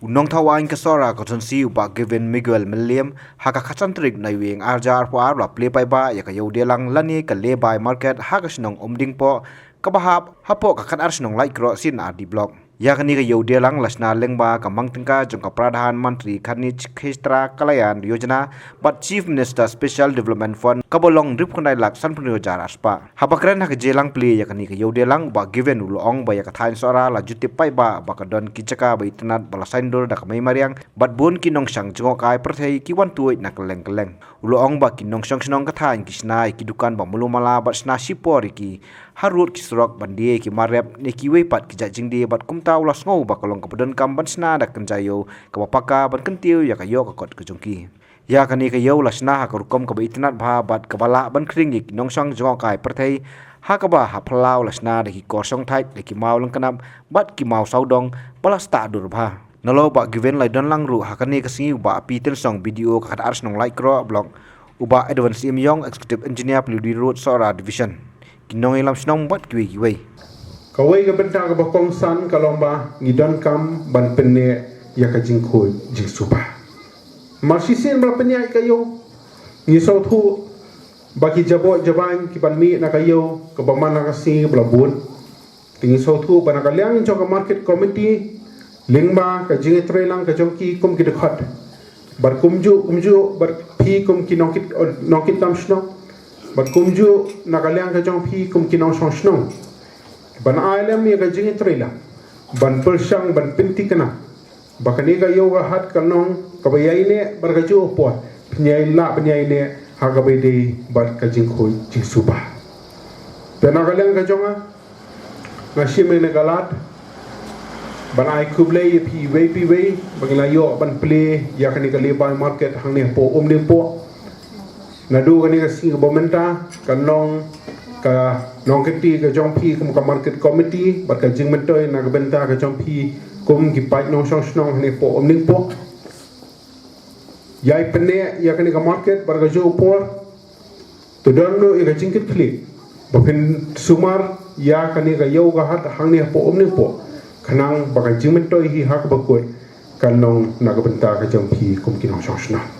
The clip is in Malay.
Unong tawain kasora kotonsi upa given Miguel William haka kacantrik na yuing arjar po arla play pa ba ya kayo delang lani ka lebay market haka sinong omding po kabahap hapo kakan arsinong like ro sin di blog. Ya kani kayo delang lasna lengba kamang tingka jongka Pradhan Mantri Kharnij Khestra Kalayan Yojana but Chief Minister Special Development Fund kabolong rip kunai lak san punyo jar aspa. Habakren haka jelang play ya kani kayo delang ba given ulong ba ya kathain sora la juti pai ba bakadon kichaka ba itnat balasaindur da kamay mariang but bun kinong sang jongok kai perthei kiwan tuoi na keleng ulong ba kinong sang snong kathain kisnai kidukan ba mulumala ba sna sipori ki harut kisrok bandie ki marep ne kiwe pat kijajing di bat kumta ulas ngau bakalong kapadan kam bansna dak kenjayo kapapaka ban kentiu ya kayo kakot kejongki ya kani kayo lasna hakurukom ka itnat bha bat kabala ban kring ki nongsang jongok kai perthei hakaba haplau lasna de ki korsong thai de ki mau lang kanam bat ki mau saudong balas ta dur bha nalo ba given lai don lang ru hakani kasingi ba pitel song video ka ars nong like ro blog uba advance imyong executive engineer pludi road sora division kinong ilam snong bat kiwi kawai ga benta ga bakong san kalomba ngidon kam ban penne ya ka jingkho jingsupa marsisin ba penya kayo ngi sautu baki jabo jabang ki ban mi na kayo ka bamana ka si blabun tingi sautu ban ka liang jo ka market committee lingba ka jinge trelang ka jongki kum ki dekhat bar kumju bar phi kum ki nokit tam shno bat kumju nakaliang ka jong phi kum kinong song shnong ban ailem ye ka jingi trela ban persang ban pinti kana bakani ka yo ga hat kanong ka bayai ne bar ka jo po pnyai ne ha ka bai de bar ka jing khoi jing suba te nakaliang ka jonga ngashime ne galat ban ai kuble ye phi wei bagla yo ban play ya kani ka le market hang ne po omne po nadu kani ka sing bomenta kanong ka nong keti ka jong phi kum ka market committee bat ka jing mentoi na ka benta ka jong phi kum ki pai nong song snong ne po omning po yai pene ya kani ka market bar ka jo por to dondo e ka jing kit kli bapin sumar ya kani ka yo ga hat hang ne po omning po kanang ba ka jing mentoi hi hak ba ko kanong na ka benta ka jong phi kum ki nong song snong